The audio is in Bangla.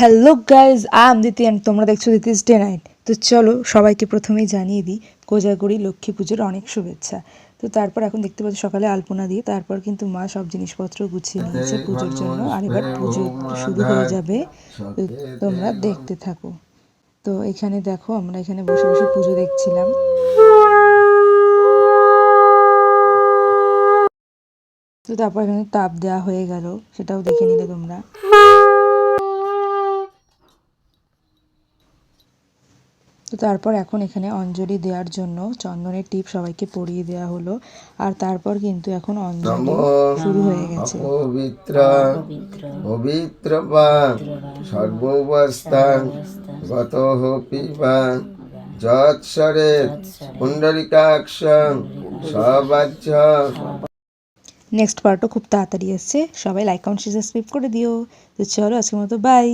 হ্যালো গাইজ, আই এম দিতি অ্যান্ড তোমরা দেখছো দিতিস ডে নাইট। তো চলো সবাইকে প্রথমেই জানিয়ে দিই কোজাগরি লক্ষ্মী পুজোর অনেক শুভেচ্ছা। তো তারপর এখন দেখতে পাচ্ছি সকালে আলপনা দিয়ে তারপর কিন্তু মা সব জিনিসপত্র গুছিয়ে নিয়েছে পুজোর জন্য, আর এবার পুজো শুরু হয়ে যাবে। তো তোমরা দেখতে থাকো। তো এখানে দেখো আমরা এখানে বসে বসে পুজো দেখছিলাম। তো তারপর এখানে তাপ দেওয়া হয়ে গেল, সেটাও দেখে নিলে তোমরা। তো তারপর এখন এখানে অঞ্জলি দেওয়ার জন্য চন্দনের টিপ সবাইকে পরিয়ে দেওয়া হলো, আর তারপর কিন্তু এখন অঞ্জলি শুরু হয়ে গেছে। পবিত্র পবিত্র বা সর্ববস্থান গতঃ পিবান যৎসরে পুণ্ডরিকাক্ষং সবাজ্য। নেক্সট পার্টও খুব তাড়াতাড়ি আসছে, সবাই লাইক কমেন্ট সাবস্ক্রাইব করে দিও। তো চলো আজকের মতো বাই।